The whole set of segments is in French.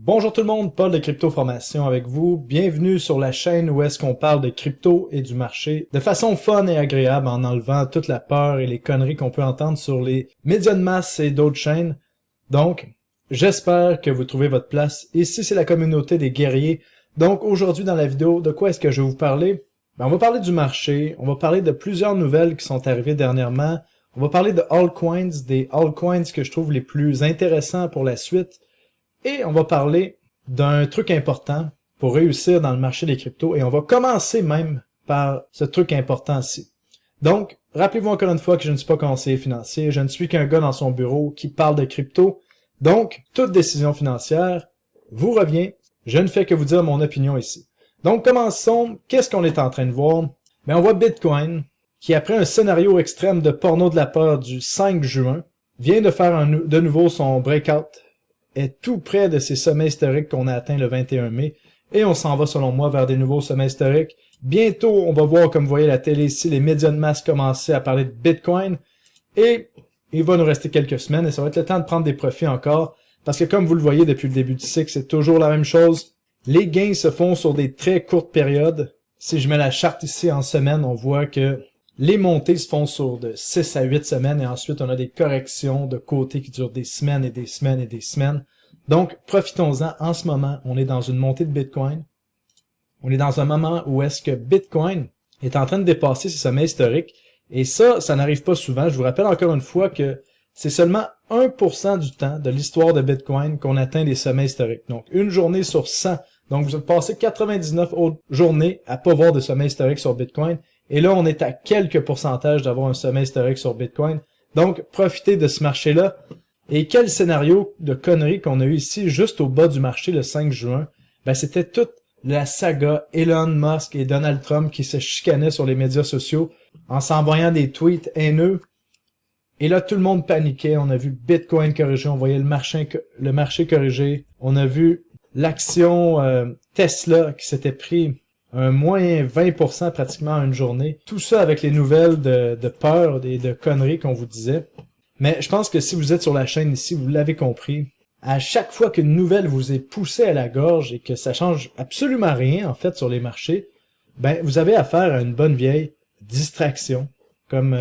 Bonjour tout le monde, Paul de Crypto Formation avec vous. Bienvenue sur la chaîne où est-ce qu'on parle de crypto et du marché de façon fun et agréable en enlevant toute la peur et les conneries qu'on peut entendre sur les médias de masse et d'autres chaînes. Donc, j'espère que vous trouvez votre place. Ici, c'est la communauté des guerriers. Donc, aujourd'hui dans la vidéo, de quoi est-ce que je vais vous parler? On va parler du marché, on va parler de plusieurs nouvelles qui sont arrivées dernièrement. On va parler de altcoins, des altcoins que je trouve les plus intéressants pour la suite. Et on va parler d'un truc important pour réussir dans le marché des cryptos. Et on va commencer même par ce truc important-ci. Donc, rappelez-vous encore une fois que je ne suis pas conseiller financier. Je ne suis qu'un gars dans son bureau qui parle de crypto. Donc, toute décision financière vous revient. Je ne fais que vous dire mon opinion ici. Donc, commençons. Qu'est-ce qu'on est en train de voir? Mais on voit Bitcoin, qui après un scénario extrême de porno de la peur du 5 juin, vient de faire de nouveau son breakout, est tout près de ces sommets historiques qu'on a atteints le 21 mai, et on s'en va selon moi vers des nouveaux sommets historiques. Bientôt, on va voir, comme vous voyez à la télé ici, les médias de masse commencer à parler de Bitcoin, et il va nous rester quelques semaines, et ça va être le temps de prendre des profits encore, parce que comme vous le voyez depuis le début du cycle, c'est toujours la même chose. Les gains se font sur des très courtes périodes. Si je mets la charte ici en semaines, on voit que les montées se font sur de 6 à 8 semaines et ensuite on a des corrections de côté qui durent des semaines et des semaines et des semaines. Donc, profitons-en. En ce moment, on est dans une montée de Bitcoin. On est dans un moment où est-ce que Bitcoin est en train de dépasser ses sommets historiques. Et ça n'arrive pas souvent. Je vous rappelle encore une fois que c'est seulement 1% du temps de l'histoire de Bitcoin qu'on atteint les sommets historiques. Donc, une journée sur 100. Donc, vous avez passé 99 autres journées à pas voir de sommet historique sur Bitcoin. Et là, on est à quelques pourcentages d'avoir un sommet historique sur Bitcoin. Donc, profitez de ce marché-là. Et quel scénario de conneries qu'on a eu ici, juste au bas du marché le 5 juin. Ben, c'était toute la saga Elon Musk et Donald Trump qui se chicanaient sur les médias sociaux en s'envoyant des tweets haineux. Et là, tout le monde paniquait. On a vu Bitcoin corriger, on voyait le marché corriger. On a vu l'action Tesla qui s'était pris un moins 20% pratiquement en une journée. Tout ça avec les nouvelles de peur et de conneries qu'on vous disait. Mais je pense que si vous êtes sur la chaîne ici, vous l'avez compris. À chaque fois qu'une nouvelle vous est poussée à la gorge et que ça change absolument rien, en fait, sur les marchés, ben, vous avez affaire à une bonne vieille distraction. Comme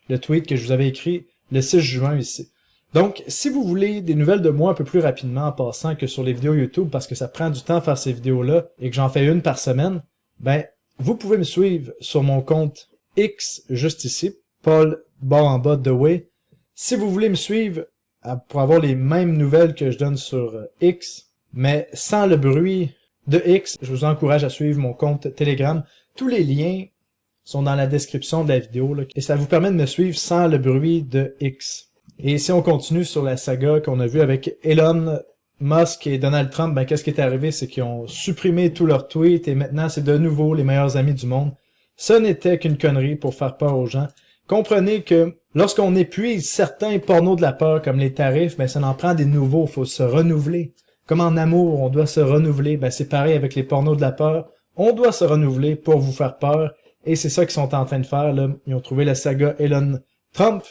le tweet que je vous avais écrit le 6 juin ici. Donc, si vous voulez des nouvelles de moi un peu plus rapidement en passant que sur les vidéos YouTube, parce que ça prend du temps à faire ces vidéos-là et que j'en fais une par semaine, ben, vous pouvez me suivre sur mon compte X, juste ici, Paul, barre en bas, The Way. Si vous voulez me suivre pour avoir les mêmes nouvelles que je donne sur X, mais sans le bruit de X, je vous encourage à suivre mon compte Telegram. Tous les liens sont dans la description de la vidéo, là, et ça vous permet de me suivre sans le bruit de X. Et si on continue sur la saga qu'on a vue avec Elon Musk et Donald Trump, ben qu'est-ce qui est arrivé? C'est qu'ils ont supprimé tous leurs tweets et maintenant c'est de nouveau les meilleurs amis du monde. Ce n'était qu'une connerie pour faire peur aux gens. Comprenez que lorsqu'on épuise certains pornos de la peur comme les tarifs, ben ça en prend des nouveaux, il faut se renouveler. Comme en amour, on doit se renouveler, ben c'est pareil avec les pornos de la peur. On doit se renouveler pour vous faire peur. Et c'est ça qu'ils sont en train de faire, là. Ils ont trouvé la saga Elon Trump.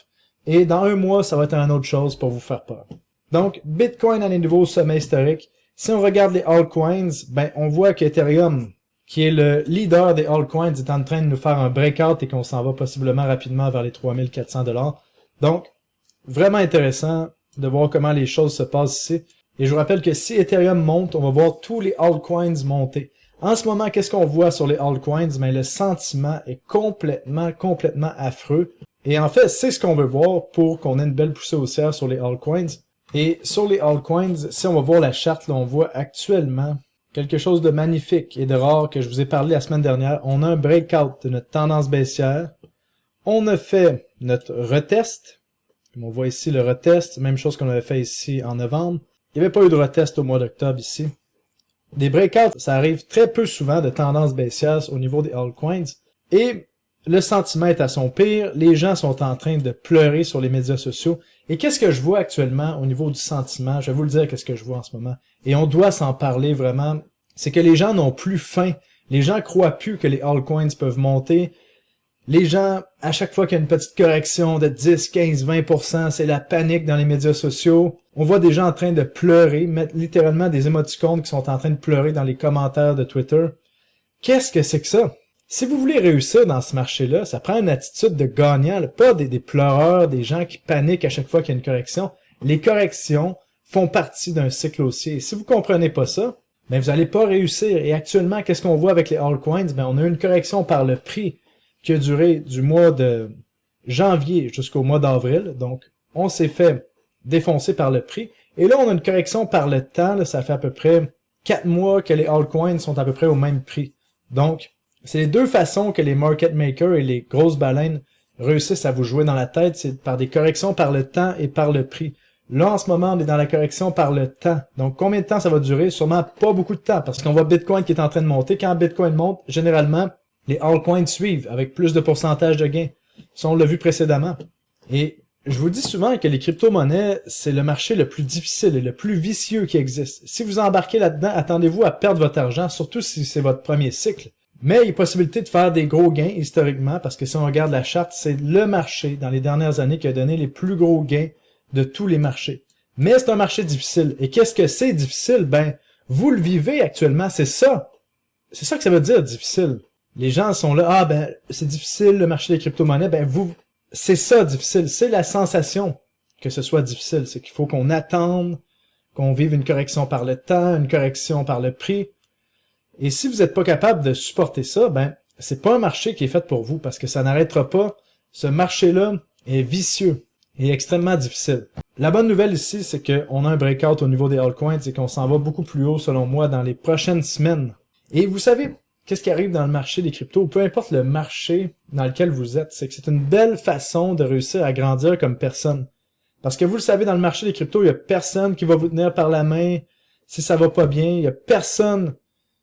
Et dans un mois, ça va être une autre chose pour vous faire peur. Donc, Bitcoin a des nouveaux sommets historiques. Si on regarde les altcoins, ben, on voit qu'Ethereum, qui est le leader des altcoins, est en train de nous faire un breakout et qu'on s'en va possiblement rapidement vers les 3400 $. Donc, vraiment intéressant de voir comment les choses se passent ici. Et je vous rappelle que si Ethereum monte, on va voir tous les altcoins monter. En ce moment, qu'est-ce qu'on voit sur les altcoins? Ben, le sentiment est complètement affreux. Et en fait, c'est ce qu'on veut voir pour qu'on ait une belle poussée haussière sur les altcoins. Et sur les altcoins, si on va voir la charte, là, on voit actuellement quelque chose de magnifique et de rare que je vous ai parlé la semaine dernière. On a un breakout de notre tendance baissière. On a fait notre retest. Comme on voit ici le retest, même chose qu'on avait fait ici en novembre. Il n'y avait pas eu de retest au mois d'octobre ici. Des breakouts, ça arrive très peu souvent de tendance baissière au niveau des altcoins. Et le sentiment est à son pire. Les gens sont en train de pleurer sur les médias sociaux. Et qu'est-ce que je vois actuellement au niveau du sentiment? Je vais vous le dire qu'est-ce que je vois en ce moment. Et on doit s'en parler vraiment. C'est que les gens n'ont plus faim. Les gens croient plus que les altcoins peuvent monter. Les gens, à chaque fois qu'il y a une petite correction de 10, 15, 20%, c'est la panique dans les médias sociaux. On voit des gens en train de pleurer, mettre littéralement des émoticônes qui sont en train de pleurer dans les commentaires de Twitter. Qu'est-ce que c'est que ça? Si vous voulez réussir dans ce marché-là, ça prend une attitude de gagnant, pas des pleureurs, des gens qui paniquent à chaque fois qu'il y a une correction. Les corrections font partie d'un cycle haussier. Et si vous comprenez pas ça, ben vous allez pas réussir. Et actuellement, qu'est-ce qu'on voit avec les altcoins? Ben on a une correction par le prix qui a duré du mois de janvier jusqu'au mois d'avril. Donc, on s'est fait défoncer par le prix. Et là, on a une correction par le temps. Là, ça fait à peu près 4 mois que les altcoins sont à peu près au même prix. Donc, c'est les deux façons que les market makers et les grosses baleines réussissent à vous jouer dans la tête. C'est par des corrections par le temps et par le prix. Là, en ce moment, on est dans la correction par le temps. Donc, combien de temps ça va durer? Sûrement pas beaucoup de temps, parce qu'on voit Bitcoin qui est en train de monter. Quand Bitcoin monte, généralement, les altcoins suivent avec plus de pourcentage de gains. Ça, on l'a vu précédemment. Et je vous dis souvent que les crypto-monnaies, c'est le marché le plus difficile et le plus vicieux qui existe. Si vous embarquez là-dedans, attendez-vous à perdre votre argent, surtout si c'est votre premier cycle. Mais il y a possibilité de faire des gros gains historiquement, parce que si on regarde la charte, c'est le marché dans les dernières années qui a donné les plus gros gains de tous les marchés. Mais c'est un marché difficile. Et qu'est-ce que c'est difficile? Ben, vous le vivez actuellement, c'est ça. C'est ça que ça veut dire, difficile. Les gens sont là, ah ben, c'est difficile le marché des crypto-monnaies. Ben, c'est ça, difficile. C'est la sensation que ce soit difficile. C'est qu'il faut qu'on attende, qu'on vive une correction par le temps, une correction par le prix. Et si vous n'êtes pas capable de supporter ça, ben, c'est pas un marché qui est fait pour vous, parce que ça n'arrêtera pas. Ce marché-là est vicieux et extrêmement difficile. La bonne nouvelle ici, c'est qu'on a un breakout au niveau des altcoins et qu'on s'en va beaucoup plus haut, selon moi, dans les prochaines semaines. Et vous savez, qu'est-ce qui arrive dans le marché des cryptos, peu importe le marché dans lequel vous êtes, c'est que c'est une belle façon de réussir à grandir comme personne. Parce que vous le savez, dans le marché des cryptos, il y a personne qui va vous tenir par la main si ça va pas bien. Il y a personne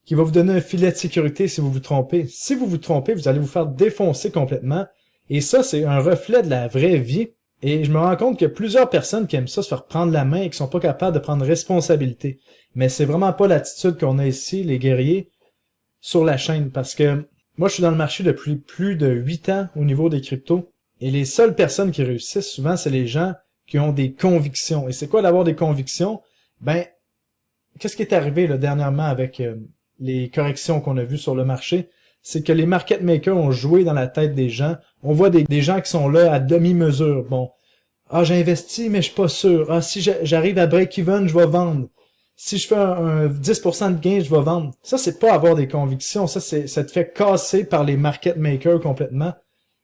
qui va vous donner un filet de sécurité si vous vous trompez. Si vous vous trompez, vous allez vous faire défoncer complètement. Et ça, c'est un reflet de la vraie vie. Et je me rends compte qu'il y a plusieurs personnes qui aiment ça, se faire prendre la main et qui sont pas capables de prendre responsabilité. Mais c'est vraiment pas l'attitude qu'on a ici, les guerriers, sur la chaîne. Parce que moi, je suis dans le marché depuis plus de 8 ans au niveau des cryptos. Et les seules personnes qui réussissent, souvent, c'est les gens qui ont des convictions. Et c'est quoi d'avoir des convictions? Ben, qu'est-ce qui est arrivé là, dernièrement avec les corrections qu'on a vues sur le marché? C'est que les market makers ont joué dans la tête des gens. On voit des gens qui sont là à demi-mesure. Bon, ah, j'ai investi, mais je suis pas sûr. Ah, si j'arrive à break-even, je vais vendre. Si je fais un 10% de gain, je vais vendre. Ça, c'est pas avoir des convictions. Ça te fait casser par les market makers complètement.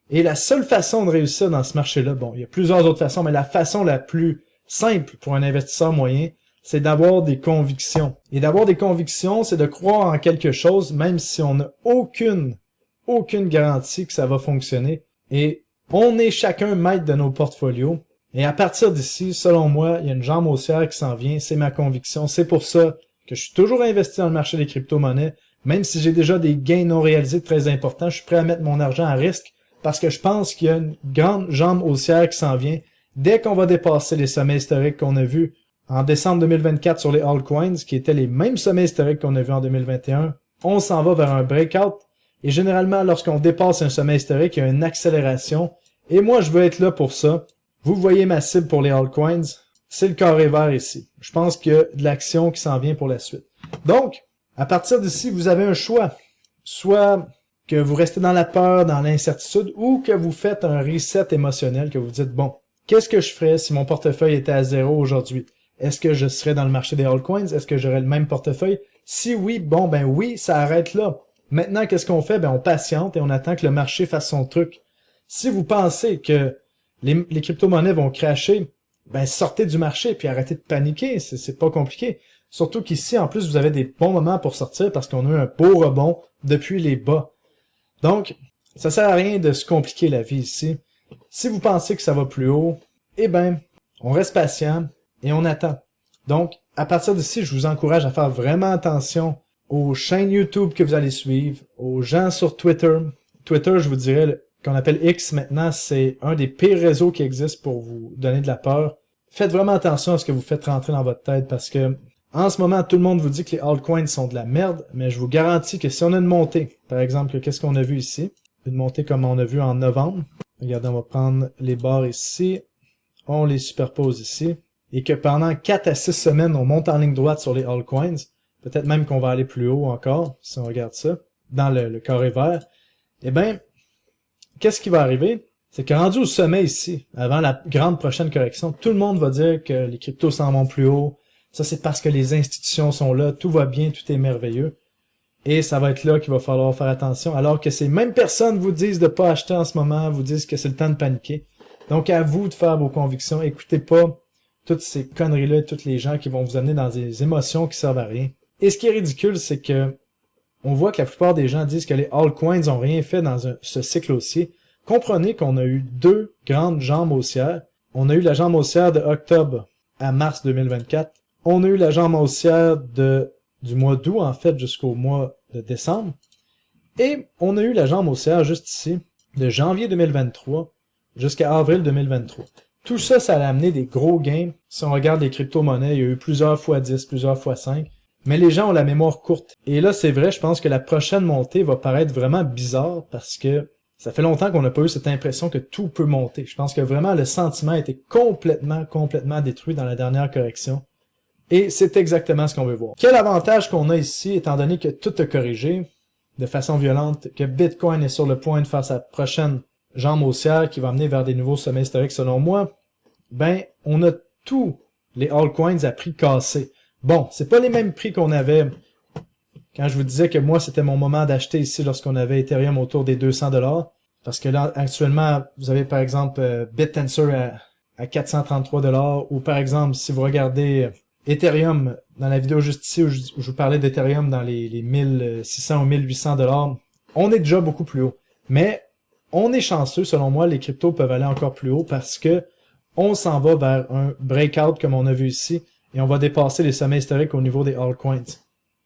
Et la seule façon de réussir dans ce marché-là, bon, il y a plusieurs autres façons, mais la façon la plus simple pour un investisseur moyen, c'est d'avoir des convictions. Et d'avoir des convictions, c'est de croire en quelque chose, même si on n'a aucune garantie que ça va fonctionner. Et on est chacun maître de nos portfolios. Et à partir d'ici, selon moi, il y a une jambe haussière qui s'en vient, c'est ma conviction. C'est pour ça que je suis toujours investi dans le marché des crypto-monnaies, même si j'ai déjà des gains non réalisés très importants, je suis prêt à mettre mon argent à risque, parce que je pense qu'il y a une grande jambe haussière qui s'en vient. Dès qu'on va dépasser les sommets historiques qu'on a vus en décembre 2024 sur les altcoins, qui étaient les mêmes sommets historiques qu'on a vus en 2021, on s'en va vers un breakout. Et généralement, lorsqu'on dépasse un sommet historique, il y a une accélération. Et moi, je veux être là pour ça. Vous voyez ma cible pour les altcoins, c'est le carré vert ici. Je pense qu'il y a de l'action qui s'en vient pour la suite. Donc, à partir d'ici, vous avez un choix. Soit que vous restez dans la peur, dans l'incertitude, ou que vous faites un reset émotionnel, que vous dites, bon, qu'est-ce que je ferais si mon portefeuille était à zéro aujourd'hui? Est-ce que je serais dans le marché des altcoins? Est-ce que j'aurais le même portefeuille? Si oui, bon, ben oui, ça arrête là. Maintenant, qu'est-ce qu'on fait? Ben, on patiente et on attend que le marché fasse son truc. Si vous pensez que les crypto-monnaies vont crasher, ben, sortez du marché puis arrêtez de paniquer. C'est pas compliqué. Surtout qu'ici, en plus, vous avez des bons moments pour sortir parce qu'on a eu un beau rebond depuis les bas. Donc, ça sert à rien de se compliquer la vie ici. Si vous pensez que ça va plus haut, eh ben, on reste patient et on attend. Donc, à partir d'ici, je vous encourage à faire vraiment attention aux chaînes YouTube que vous allez suivre, aux gens sur Twitter. Twitter, je vous dirais, qu'on appelle X maintenant, c'est un des pires réseaux qui existent pour vous donner de la peur. Faites vraiment attention à ce que vous faites rentrer dans votre tête parce que en ce moment, tout le monde vous dit que les altcoins sont de la merde, mais je vous garantis que si on a une montée, par exemple, qu'est-ce qu'on a vu ici? une montée comme on a vu en novembre. Regardez, on va prendre les barres ici, on les superpose ici, et que pendant 4 à 6 semaines, on monte en ligne droite sur les altcoins, peut-être même qu'on va aller plus haut encore, si on regarde ça, dans le carré vert, eh bien, qu'est-ce qui va arriver? C'est que rendu au sommet ici, avant la grande prochaine correction, tout le monde va dire que les cryptos s'en vont plus haut. Ça, c'est parce que les institutions sont là, tout va bien, tout est merveilleux. Et ça va être là qu'il va falloir faire attention, alors que ces mêmes personnes vous disent de pas acheter en ce moment, vous disent que c'est le temps de paniquer. Donc, à vous de faire vos convictions. Écoutez pas toutes ces conneries-là, toutes les gens qui vont vous amener dans des émotions qui servent à rien. Et ce qui est ridicule, c'est que on voit que la plupart des gens disent que les altcoins ont rien fait dans ce cycle haussier. Comprenez qu'on a eu 2 grandes jambes haussières. On a eu la jambe haussière de octobre à mars 2024. On a eu la jambe haussière du mois d'août, en fait, jusqu'au mois de décembre. Et on a eu la jambe haussière juste ici, de janvier 2023 jusqu'à avril 2023. Tout ça, ça a amené des gros gains. Si on regarde les crypto-monnaies, il y a eu plusieurs fois 10, plusieurs fois 5. Mais les gens ont la mémoire courte. Et là, c'est vrai, je pense que la prochaine montée va paraître vraiment bizarre parce que ça fait longtemps qu'on n'a pas eu cette impression que tout peut monter. Je pense que vraiment le sentiment a été complètement détruit dans la dernière correction. Et c'est exactement ce qu'on veut voir. Quel avantage qu'on a ici, étant donné que tout a corrigé de façon violente, que Bitcoin est sur le point de faire sa prochaine jambe haussière qui va amener vers des nouveaux sommets historiques selon moi, ben, on a tous les altcoins à prix cassé. Bon, c'est pas les mêmes prix qu'on avait quand je vous disais que moi, c'était mon moment d'acheter ici lorsqu'on avait Ethereum autour des 200$. Parce que là, actuellement, vous avez par exemple BitTensor à 433$. Ou par exemple, si vous regardez Ethereum dans la vidéo juste ici où je vous parlais d'Ethereum dans les 1600 ou 1800$, on est déjà beaucoup plus haut. Mais on est chanceux, selon moi, les cryptos peuvent aller encore plus haut parce que on s'en va vers un breakout comme on a vu ici et on va dépasser les sommets historiques au niveau des altcoins.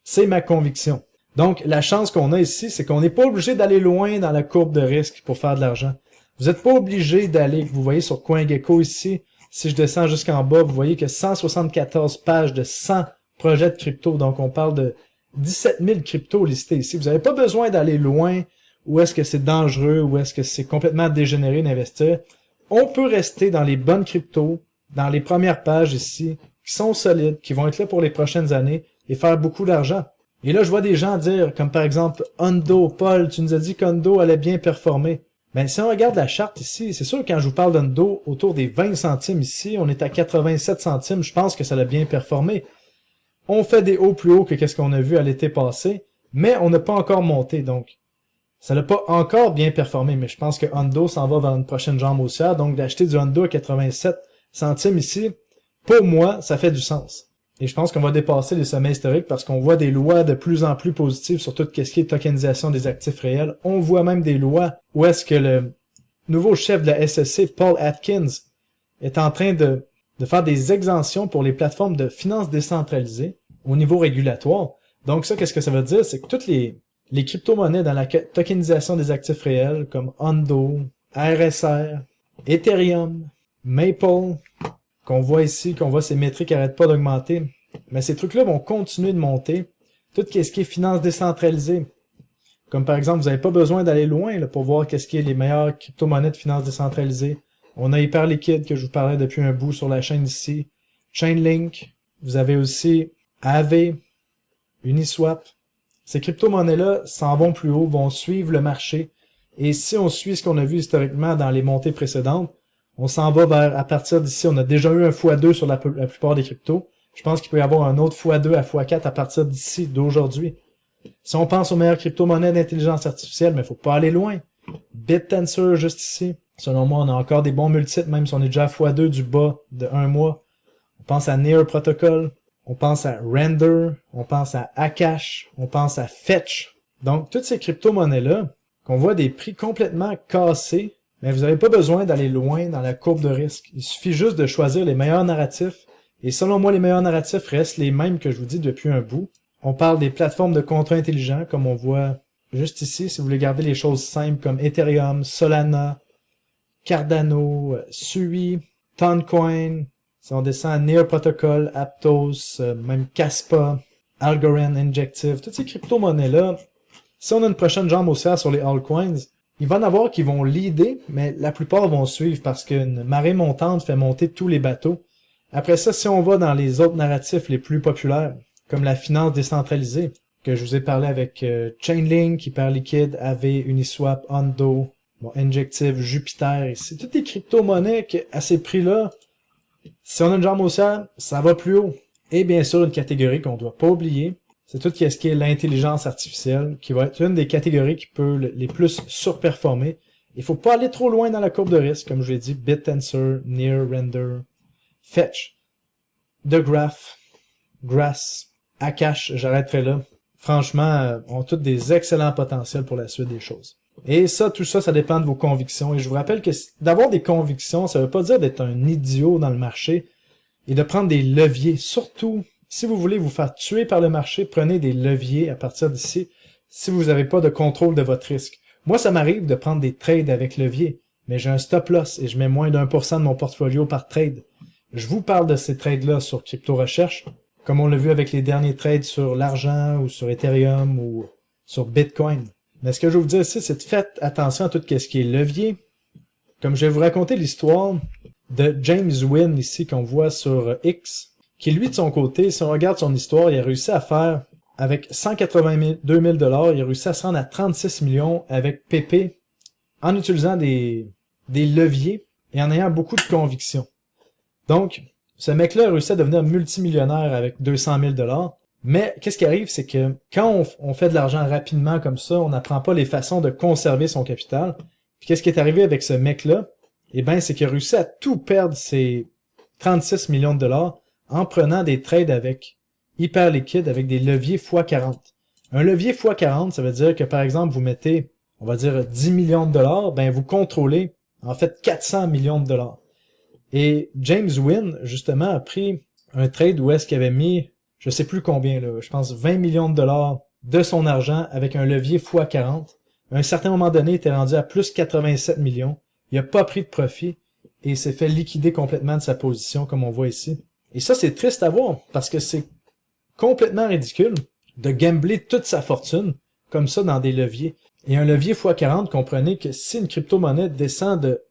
C'est ma conviction. Donc, la chance qu'on a ici, c'est qu'on n'est pas obligé d'aller loin dans la courbe de risque pour faire de l'argent. Vous n'êtes pas obligé d'aller, vous voyez sur CoinGecko ici, si je descends jusqu'en bas, vous voyez que 174 pages de 100 projets de crypto. Donc, on parle de 17 000 cryptos listés ici. Vous n'avez pas besoin d'aller loin, où est-ce que c'est dangereux, où est-ce que c'est complètement dégénéré d'investir. On peut rester dans les bonnes cryptos, dans les premières pages ici, qui sont solides, qui vont être là pour les prochaines années, et faire beaucoup d'argent. Et là, je vois des gens dire, comme par exemple, Hundo, Paul, tu nous as dit qu'Hundo allait bien performer. Ben, si on regarde la charte ici, c'est sûr que quand je vous parle d'Hundo, autour des 20 centimes ici, on est à 87 centimes, je pense que ça a bien performé. On fait des hauts plus hauts que qu'est-ce qu'on a vu à l'été passé, mais on n'a pas encore monté, donc ça n'a pas encore bien performé, mais je pense que Hundo s'en va vers une prochaine jambe haussière, donc d'acheter du Hundo à 87 centimes ici, pour moi, ça fait du sens. Et je pense qu'on va dépasser les sommets historiques parce qu'on voit des lois de plus en plus positives sur tout ce qui est tokenisation des actifs réels. On voit même des lois où est-ce que le nouveau chef de la SEC, Paul Atkins, est en train de faire des exemptions pour les plateformes de finances décentralisées au niveau régulatoire. Donc ça, qu'est-ce que ça veut dire? C'est que toutes les crypto-monnaies dans la tokenisation des actifs réels, comme Hundo, RSR, Ethereum, Maple, qu'on voit ici, qu'on voit ces métriques qui n'arrêtent pas d'augmenter, mais ces trucs-là vont continuer de monter. Tout ce qui est finance décentralisée, comme par exemple, vous n'avez pas besoin d'aller loin là, pour voir qu'est-ce qui est les meilleures crypto-monnaies de finance décentralisée. On a Hyperliquid que je vous parlais depuis un bout sur la chaîne ici, Chainlink, vous avez aussi Aave, Uniswap. Ces crypto-monnaies-là s'en vont plus haut, vont suivre le marché, et si on suit ce qu'on a vu historiquement dans les montées précédentes, on s'en va vers, à partir d'ici, on a déjà eu un x2 sur la plupart des cryptos. Je pense qu'il peut y avoir un autre x2 à x4 à partir d'ici, d'aujourd'hui. Si on pense aux meilleures crypto-monnaies d'intelligence artificielle, mais il faut pas aller loin. BitTensor, juste ici. Selon moi, on a encore des bons multiples, même si on est déjà à x2 du bas de 1 mois. On pense à Near Protocol. On pense à Render. On pense à Akash. On pense à Fetch. Donc, toutes ces crypto-monnaies-là, qu'on voit des prix complètement cassés, mais vous n'avez pas besoin d'aller loin dans la courbe de risque. Il suffit juste de choisir les meilleurs narratifs. Et selon moi, les meilleurs narratifs restent les mêmes que je vous dis depuis un bout. On parle des plateformes de contrats intelligents, comme on voit juste ici. Si vous voulez garder les choses simples comme Ethereum, Solana, Cardano, Sui, Toncoin. Si on descend à Near Protocol, Aptos, même Caspa, Algorand, Injective, toutes ces crypto-monnaies-là, si on a une prochaine jambe haussière sur les altcoins, il va y en avoir qui vont leader, mais la plupart vont suivre parce qu'une marée montante fait monter tous les bateaux. Après ça, si on va dans les autres narratifs les plus populaires, comme la finance décentralisée, que je vous ai parlé avec Chainlink, Hyperliquid, AV, Uniswap, Ondo, bon, Injective, Jupiter, c'est toutes des crypto-monnaies à ces prix-là, si on a une jambe haussière, ça va plus haut. Et bien sûr, une catégorie qu'on doit pas oublier, c'est tout ce qui est l'intelligence artificielle, qui va être une des catégories qui peut les plus surperformer. Il faut pas aller trop loin dans la courbe de risque, comme je l'ai dit, BitTensor, Near, Render, Fetch, TheGraph, Grass, Akash, j'arrêterai là. Franchement, ont tous des excellents potentiels pour la suite des choses. Et ça, tout ça, ça dépend de vos convictions. Et je vous rappelle que d'avoir des convictions, ça veut pas dire d'être un idiot dans le marché et de prendre des leviers. Surtout, si vous voulez vous faire tuer par le marché, prenez des leviers à partir d'ici si vous n'avez pas de contrôle de votre risque. Moi, ça m'arrive de prendre des trades avec levier, mais j'ai un stop loss et je mets moins d'1% de mon portfolio par trade. Je vous parle de ces trades-là sur Crypto Recherche, comme on l'a vu avec les derniers trades sur l'argent ou sur Ethereum ou sur Bitcoin. Mais ce que je veux vous dire ici, c'est de faire attention à tout ce qui est levier. Comme je vais vous raconter l'histoire de James Wynn ici qu'on voit sur X, qui lui de son côté, si on regarde son histoire, il a réussi à faire avec 182 000 $, il a réussi à se rendre à 36 millions avec PP en utilisant des leviers et en ayant beaucoup de conviction. Donc, ce mec-là a réussi à devenir multimillionnaire avec 200 000 $. Mais qu'est-ce qui arrive, c'est que quand on fait de l'argent rapidement comme ça, on n'apprend pas les façons de conserver son capital. Puis qu'est-ce qui est arrivé avec ce mec-là? Eh bien, c'est qu'il a réussi à tout perdre ses 36 millions de $, en prenant des trades avec Hyperliquid, avec des leviers x40. Un levier x40, ça veut dire que, par exemple, vous mettez, on va dire, 10 millions de $, ben vous contrôlez, en fait, 400 millions de $. Et James Wynn, justement, a pris un trade où est-ce qu'il avait mis, je sais plus combien, là, je pense 20 millions de $ de son argent avec un levier x40. À un certain moment donné, il était rendu à plus 87 millions. Il a pas pris de profit et s'est fait liquider complètement de sa position, comme on voit ici. Et ça, c'est triste à voir, parce que c'est complètement ridicule de gambler toute sa fortune, comme ça, dans des leviers. Et un levier x40, comprenez que si une crypto-monnaie descend de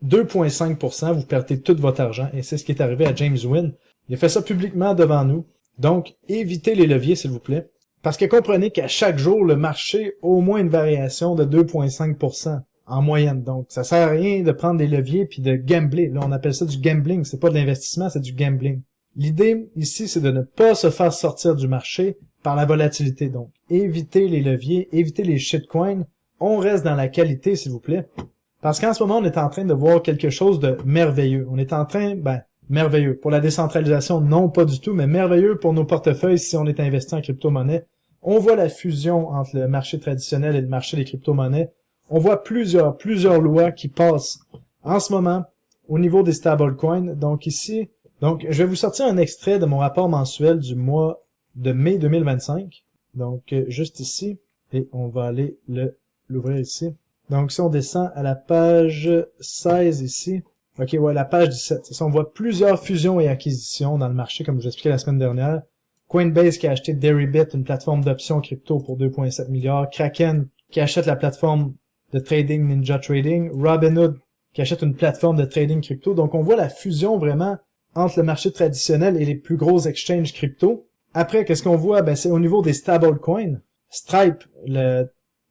2,5%, vous perdez tout votre argent, et c'est ce qui est arrivé à James Wynn. Il a fait ça publiquement devant nous. Donc, évitez les leviers, s'il vous plaît. Parce que comprenez qu'à chaque jour, le marché a au moins une variation de 2,5% en moyenne. Donc, ça sert à rien de prendre des leviers puis de gambler. Là, on appelle ça du gambling. C'est pas de l'investissement, c'est du gambling. L'idée ici, c'est de ne pas se faire sortir du marché par la volatilité. Donc, évitez les leviers, évitez les shitcoins. On reste dans la qualité, s'il vous plaît. Parce qu'en ce moment, on est en train de voir quelque chose de merveilleux. On est en train, merveilleux. Pour la décentralisation, non, pas du tout, mais merveilleux pour nos portefeuilles si on est investi en crypto-monnaie. On voit la fusion entre le marché traditionnel et le marché des crypto-monnaies. On voit plusieurs lois qui passent en ce moment au niveau des stablecoins. Donc ici, je vais vous sortir un extrait de mon rapport mensuel du mois de mai 2025. Donc, juste ici. Et on va aller l'ouvrir ici. Donc, si on descend à la page 16 ici. OK, ouais, la page 17. C'est ça, on voit plusieurs fusions et acquisitions dans le marché, comme je vous expliquais la semaine dernière. Coinbase qui a acheté Deribit, une plateforme d'options crypto pour 2,7 milliards. Kraken qui achète la plateforme de trading Ninja Trading. Robinhood qui achète une plateforme de trading crypto. Donc, on voit la fusion vraiment entre le marché traditionnel et les plus gros exchanges crypto. Après, qu'est-ce qu'on voit? C'est au niveau des stablecoins. Stripe, la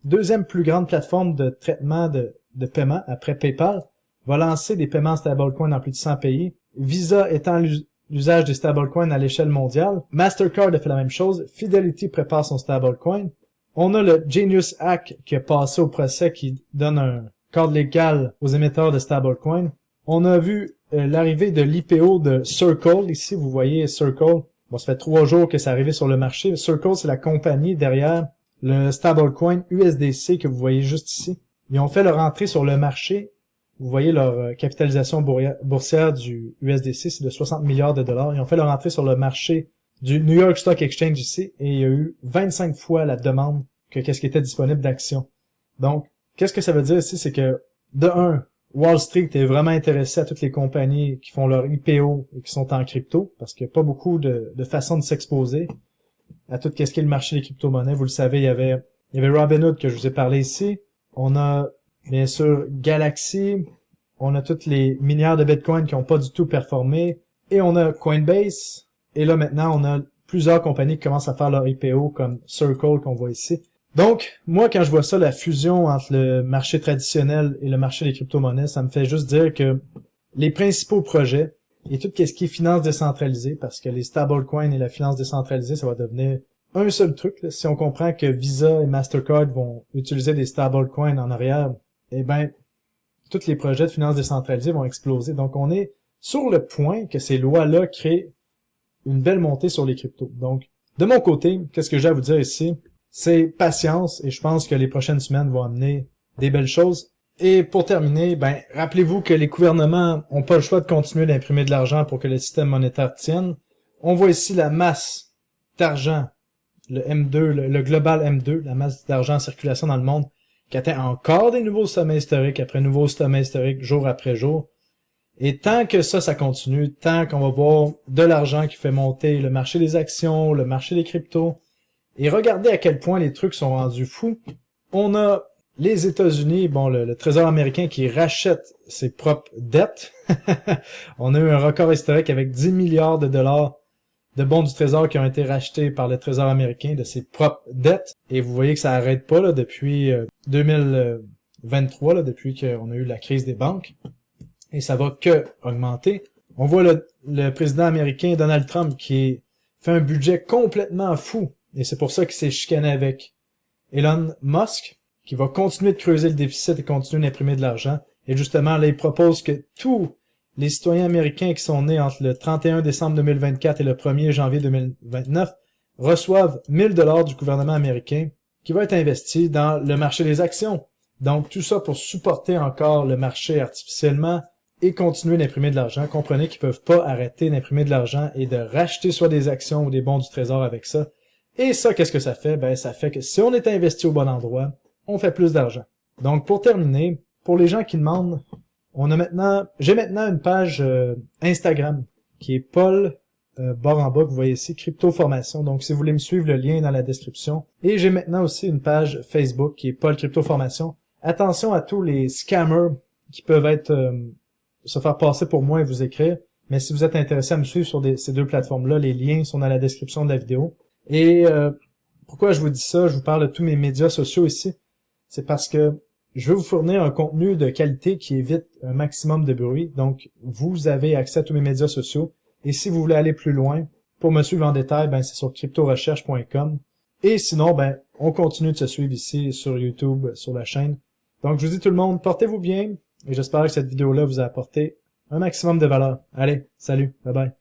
deuxième plus grande plateforme de traitement de paiement après PayPal, va lancer des paiements stablecoins dans plus de 100 pays. Visa étend l'usage des stablecoins à l'échelle mondiale. Mastercard a fait la même chose. Fidelity prépare son stablecoin. On a le Genius Act qui a passé au procès qui donne un cadre légal aux émetteurs de stablecoins. On a vu l'arrivée de l'IPO de Circle. Ici, vous voyez Circle. Bon, ça fait 3 jours que c'est arrivé sur le marché. Circle, c'est la compagnie derrière le stablecoin USDC que vous voyez juste ici. Ils ont fait leur entrée sur le marché. Vous voyez leur capitalisation boursière du USDC, c'est de 60 milliards de dollars. Ils ont fait leur entrée sur le marché du New York Stock Exchange ici et il y a eu 25 fois la demande que qu'est-ce qui était disponible d'actions. Donc, qu'est-ce que ça veut dire ici? C'est que, de un, Wall Street est vraiment intéressé à toutes les compagnies qui font leur IPO et qui sont en crypto, parce qu'il n'y a pas beaucoup de façons de s'exposer à tout ce qui est le marché des crypto-monnaies. Vous le savez, il y avait Robinhood que je vous ai parlé ici. On a bien sûr Galaxy, on a tous les milliards de Bitcoin qui n'ont pas du tout performé, et on a Coinbase, et là maintenant on a plusieurs compagnies qui commencent à faire leur IPO comme Circle qu'on voit ici. Donc, moi quand je vois ça, la fusion entre le marché traditionnel et le marché des crypto-monnaies, ça me fait juste dire que les principaux projets, et tout ce qui est finance décentralisée, parce que les stablecoins et la finance décentralisée, ça va devenir un seul truc. Là. Si on comprend que Visa et Mastercard vont utiliser des stablecoins en arrière, eh ben, tous les projets de finance décentralisée vont exploser. Donc, on est sur le point que ces lois-là créent une belle montée sur les cryptos. Donc, de mon côté, qu'est-ce que j'ai à vous dire ici? C'est patience, et je pense que les prochaines semaines vont amener des belles choses. Et pour terminer, ben, rappelez-vous que les gouvernements ont pas le choix de continuer d'imprimer de l'argent pour que le système monétaire tienne. On voit ici la masse d'argent, le M2, le global M2, la masse d'argent en circulation dans le monde, qui atteint encore des nouveaux sommets historiques après nouveaux sommets historiques, jour après jour. Et tant que ça continue, tant qu'on va voir de l'argent qui fait monter le marché des actions, le marché des cryptos, et regardez à quel point les trucs sont rendus fous, on a les États-Unis, bon, le Trésor américain qui rachète ses propres dettes. On a eu un record historique avec 10 milliards de dollars de bons du Trésor qui ont été rachetés par le Trésor américain de ses propres dettes. Et vous voyez que ça arrête pas là depuis 2023, là, depuis qu'on a eu la crise des banques. Et ça va que augmenter. On voit le président américain Donald Trump qui fait un budget complètement fou. Et c'est pour ça qu'il s'est chicané avec Elon Musk, qui va continuer de creuser le déficit et continuer d'imprimer de l'argent. Et justement, là, il propose que tous les citoyens américains qui sont nés entre le 31 décembre 2024 et le 1er janvier 2029 reçoivent 1000 $ du gouvernement américain qui va être investi dans le marché des actions. Donc, tout ça pour supporter encore le marché artificiellement et continuer d'imprimer de l'argent. Comprenez qu'ils peuvent pas arrêter d'imprimer de l'argent et de racheter soit des actions ou des bons du trésor avec ça. Et ça, qu'est-ce que ça fait? Ben, ça fait que si on est investi au bon endroit, on fait plus d'argent. Donc, pour terminer, pour les gens qui demandent, j'ai maintenant une page Instagram qui est Paul barre en bas que vous voyez ici, Crypto Formation. Donc, si vous voulez me suivre, le lien est dans la description. Et j'ai maintenant aussi une page Facebook qui est Paul Crypto Formation. Attention à tous les scammers qui peuvent être se faire passer pour moi et vous écrire. Mais si vous êtes intéressé à me suivre sur ces deux plateformes-là, les liens sont dans la description de la vidéo. Et pourquoi je vous dis ça? Je vous parle de tous mes médias sociaux ici. C'est parce que je veux vous fournir un contenu de qualité qui évite un maximum de bruit. Donc, vous avez accès à tous mes médias sociaux. Et si vous voulez aller plus loin, pour me suivre en détail, ben c'est sur cryptorecherche.com. Et sinon, ben on continue de se suivre ici sur YouTube, sur la chaîne. Donc, je vous dis tout le monde, portez-vous bien. Et j'espère que cette vidéo-là vous a apporté un maximum de valeur. Allez, salut, bye bye.